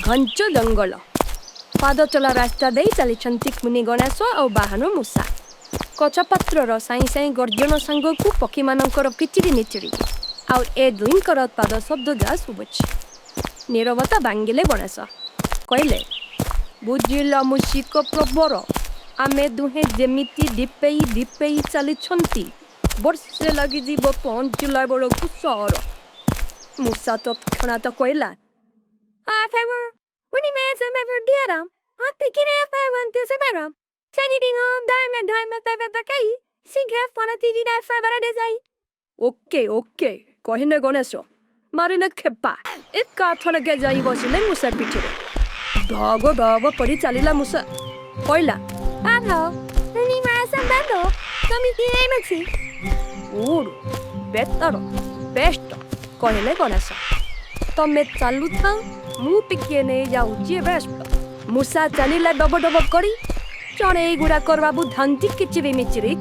घंच जंगल पाद चला रास्ता दे चली मुनि गणेश और बाहन मूषा कचपत्र साई साई गर्जन सांग को पक्षी मानकर किचिरी मिचिरी आउ ए दुईंकर पाद शब्द जा शुभुछि नीरवता भांगिले गणेश कहले बुझिल मुशिक प्रबर आमे दुहे जेमिति दीपेई दीपेई चली वर्षे लगी जीव पहुँचला बेलू सहर मूषा तत्क्षणात कहला ओके ओके कहने गणेश मारिने खेपा एक काठर के जाई बसिले मूषा पिछे ढग ढग पड़ी चलिला मूषा कहला बेटर बेस्ट कहले गणेश तमे चालू था मु टिके नहीं जाऊँ बेस्ट मूषा चलिला डब डब करी चणे गुड़ा करबाबू धांती किचिरी मिचिरी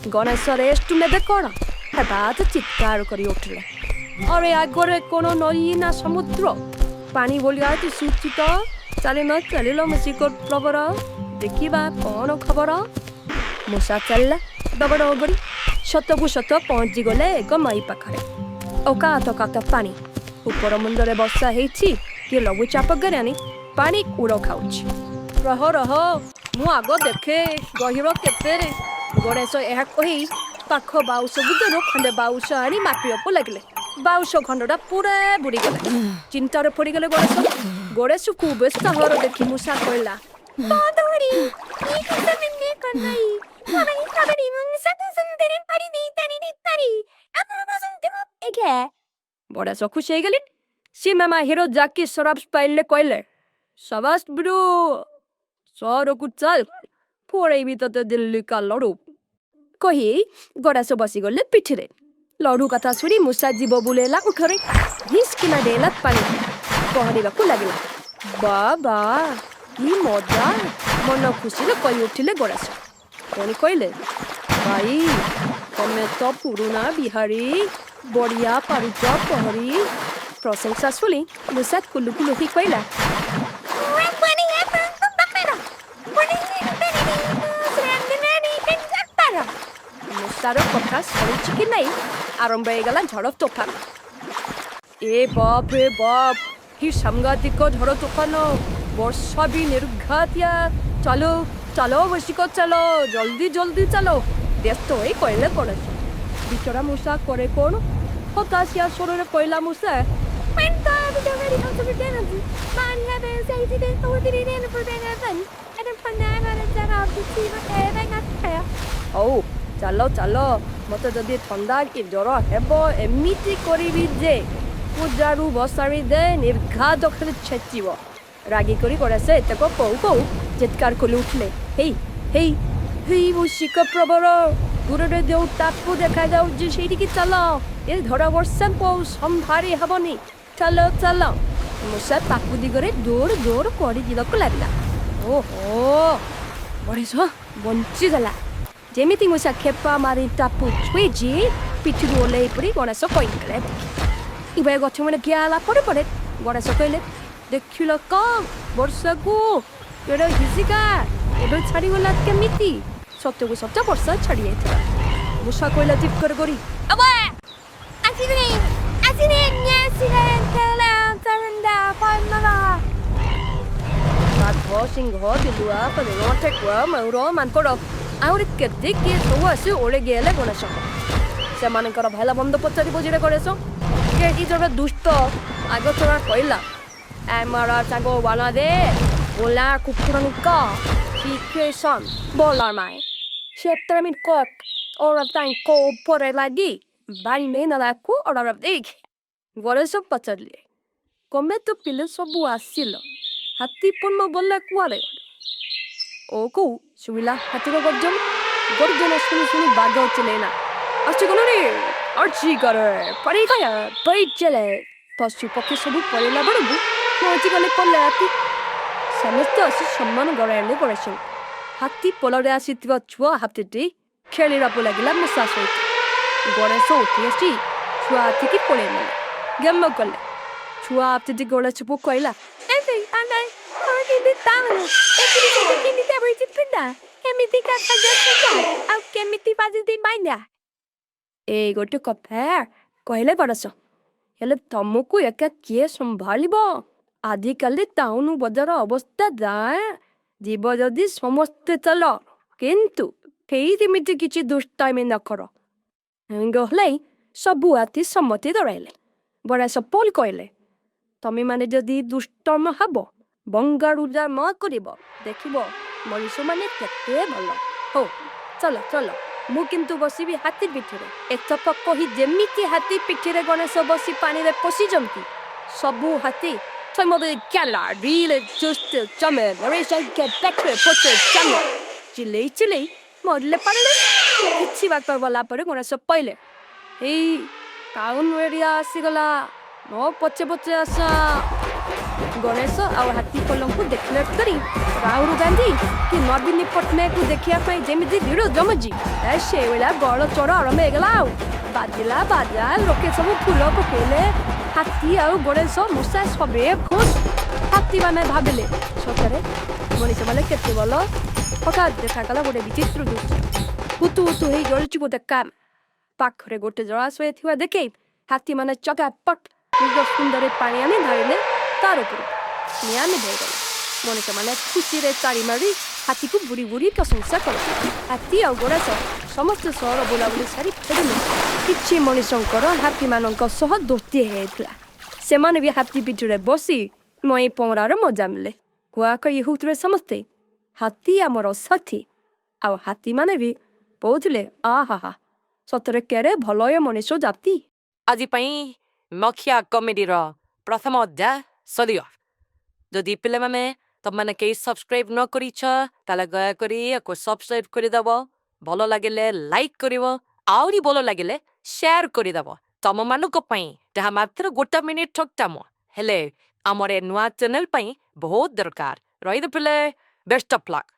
गणेश रेस्ट नेबे कौन बात चित्कार करी उठले अरे आगरे कोन नई ना समुद्र पानी बोलिया तू सूचित चलिल मुशिक प्रबर देखा कौन खबर मूषा चलला डब डब करी शतकू शत पहुँची गले एक मई पाखरे कात पानी ऊपर मुंडरे वर्षा हेछि कि लघुचाप गरानी पानी कूड़ खाऊछि रह रह मु आग देखे गहिर केते गणेश यह कही पाख बाउस बुदर खंडे बाउस आनी मापियप लगे बाउस खंडटा पूरा बुड़ीगला चिंतार पड़गले गणेश को व्यस्त हर देखी मूषा कहला बड़ा सो खुश गली सी मामा हिरो जाकी शराब पाइले कहले शाबाश ब्रो सर को चल फोड़े भी तो दिल्ली का लड़ू कही गड़ास बसी गले पिठिरे लड़ू कथा शुणी मूषा जीव बुलेला उठरे हिसकिना डेला पानी पहरिबा को लागला बाबा की मजा मन खुशी कही उठिले गड़ास पुणी कहले भाई तमे तो पुरुना बिहारी बढ़िया पारुच पहरी प्रशंसा शुणी मूषा कुलुकुलु ही कहला मूषार कथा शुणी कि नहीं आरंभ होगला झड़ तोफान ए बाप रे बाप कि सांघातिक झड़ तोफान वर्षा भी निर्घातिया चलो चलो बसिक चलो जल्दी जल्दी चलो व्यस्त हो कहले गणेश बिचरा मूषा करे कौन हताशिया स्वर में कहला मूषा ओ चलो चलो मत जदि ठंडा कि ज्वर हेब एमिति करिबि जे पूजारू बसारी दे निर्घात खाली छेचिब रागी करी गणेश एतक कहू कहू चित्कार करी उठले हेई हेई हेई मुशिक प्रबर दूर जो टापू देखा जाऊँ से चल ये धरा वर्षा को संभारी हेनी चलो चलो मूषा टापू दिगरे जोर जोर कर लगला ओहो गणेश बंचीगला जेमिति मूषा खेपा मारी टापू छुईजी पिठू ओल्ल पड़ी गणेश कहीले इबे गछ मैंने गला पड़े पड़े गणेश कहले देखिल कम वर्षा को हिसिका एबे छाड़गला केमिति सत्य को सत्य वर्षा छाड़ी जाइथिला मूषा कहला चित्कार करी सिंह दिलुआ पदेगा ठेकुआ मयूर मानकड़ आहरी केते किए सब आसी ओले गले गणेश से भाला बंद पचारि बुझे गणेश के जब दुष्ट आग चोरा कहला एमारा चांग वाला दे बोला कुकुरनिका situation bolar mai Siempre min kok ora tan ko por lagi bari mena la ku ora dig Gणेश पचारिले कमे तो पिले सबु आसिल हाथी पन बोला कुआले ओ को सुविला हाथीर गर्जन गर्जन सुनी सुनी बाघ चलेना अच्छी गनरे अच्छी करे पड़ी गया पई चले पशु पक्षी सब पड़ेला बड़बू पहुंची गले पल्ले हाथी समस्त आसी सम्मान गराइले गणेश हाथी पोलरे आसीथिबा छुआ हाथीटी खेलिरापु लागिला मूषा सहित गणेश उठी आसी छुआ हाथी की पड़े गेम कले ଛୁଆ ଆପତି ଗୋଳ ଚୁପୁ କହିଲା ଏଇ ଆନାଇ ଆମେ କେମିତି ତାମନ ଏତିକି ସବୁ କେମିତି ଆବଇଛି ପିଣ୍ଡା କେମିତି କଥା ଯାଉଛା ଆଉ କେମିତି ବାଜିଦି ମାଇନା ଏଇ ଗୋଟେ କଥା କହିଲେ ବଡସ ହେଲେ ତମକୁ ଏକା କିଏ ସମ୍ଭାଳିବ ଆଜିକାଲି ଟାଉନ ବଜାର ଅବସ୍ଥା ଦାଏ ଯିବ ଯଦି ସମସ୍ତେ ଚାଲ କିନ୍ତୁ କେହି ଯେମିତି କିଛି ଦୁଷ୍ଟାମି ନ କର ଗହଲେ ସବୁ ହାତୀ ସମ୍ମତି ଦରାଇଲେ ବଡାସ ପୋଲ କହିଲେ ତମେ ମାନେ ଯଦି ଦୁଷ୍ଟମ ହବ ବଙ୍ଗାରୁଜା ନ କରିବ ଦେଖିବ ମଣିଷ ମାନେ କେତେ ଭଲ ହଉ ଚଲ ଚଲ ମୁଁ କିନ୍ତୁ ବସିବି ହାତୀ ପିଠିରେ ଏତକ କହି ଯେମିତି ହାତୀ ପିଠିରେ ଗଣେଶ ବସି ପାଣିରେ ପଶିଛନ୍ତି ସବୁ ହାତୀ Some Canada, really just chummy, Marisha get better, put the chummy. ଚିଲେଇ ମରିଲେ ପାରିଲେ କିଛି ବାଟ ଗଲା ପରେ ଗଣେଶ ପଇଲେ ଏଇ ଟାଉନ ଏରିଆ ଆସିଗଲା ମୋ ପଛେ ପଛେ ଆସ ଗଣେଶ ଆଉ ହାତୀ ପଲଙ୍କୁ ଦେଖିଲେ କରି ରାହୁଲ ଗାନ୍ଧୀ କି ନବୀନ ପଟ୍ଟନାୟକକୁ ଦେଖିବା ପାଇଁ ଯେମିତି ଭିଡ ଜମୁଛି ସେଇଭଳିଆ ବଳ ଚୋର ଆରମ୍ଭ ହେଇଗଲା ଆଉ ବାଜିଲା ବାଜା ଲୋକେ ସବୁ ଫୁଲ ପକେଇଲେ ହାତୀ ଆଉ ଗଣେଶ ମୂଷା ସବେ ଖୁସ୍ ହାତୀ ମାନେ ଭାବିଲେ ସତରେ ମଣିଷ ମାନେ କେତେ ଭଲ ହଠାତ୍ ଦେଖାଗଲା ଗୋଟେ ବିଚିତ୍ର ଦୃଶ୍ୟ ଉତୁ ଉତୁ ହେଇ ଜଳୁଛି ଗୋଟେ କାମ ପାଖରେ ଗୋଟେ ଜଳାଶୟ ଥିବା ଦେଖେ ହାତୀ ମାନେ ଚକାପଟ ନିଜ ସୁନ୍ଦର ପାଣି ଆଣି ଢାଳିଲେ ତାର ଉପରୁ ନିଆଁ ନିଭେଇଗଲା ମଣିଷ ମାନେ ଖୁସିରେ ଚାରି ମାରି ହାତୀକୁ ବୁରି ବୁରି ପ୍ରଶଂସା କଲେ ହାତୀ ଆଉ ଗଣେଶ ସମସ୍ତେ ସହର ବୁଲାବୁଲି ସାରି ଫେରିଲେ କିଛି ମଣିଷଙ୍କର ହାତୀ ମାନଙ୍କ ସହ ଦୋସ୍ତି ହେଇଥିଲା ସେମାନେ ବି ହାତୀ ପିଠିରେ ବସି ନଈ ପହଁରାର ମଜା ମିଳେ କୁଆ କହି ହଉଥିବେ ସମସ୍ତେ ହାତୀ ଆମର ସାଥୀ ଆଉ ହାତୀ ମାନେ ବି କହୁଥିଲେ ଆହା ସତରେ କେରେ ଭଲ ଏ ମଣିଷ ଜାତି ଆଜି ପାଇଁ ନଖିଆ କମେଡିର ପ୍ରଥମ ଅଧ୍ୟାୟ ସରିବ ଯଦି ପିଲାମାନେ ତମମାନେ କେହି ସବସ୍କ୍ରାଇବ୍ ନ କରିଛ ତାହେଲେ ଦୟାକରି ଆକୁ ସବସ୍କ୍ରାଇବ୍ କରିଦେବ ଭଲ ଲାଗିଲେ ଲାଇକ୍ କରିବ ଆହୁରି ଭଲ ଲାଗିଲେ ସେୟାର କରିଦେବ ତମମାନଙ୍କ ପାଇଁ ଯାହା ମାତ୍ର 1 ମିନିଟ୍ ଠକ୍ଟାମ ହେଲେ ଆମର ଏ ନୂଆ ଚ୍ୟାନେଲ ପାଇଁ ବହୁତ ଦରକାର ରହିଦ ପିଲେ ବେଷ୍ଟ ଅଫ୍ ଲକ୍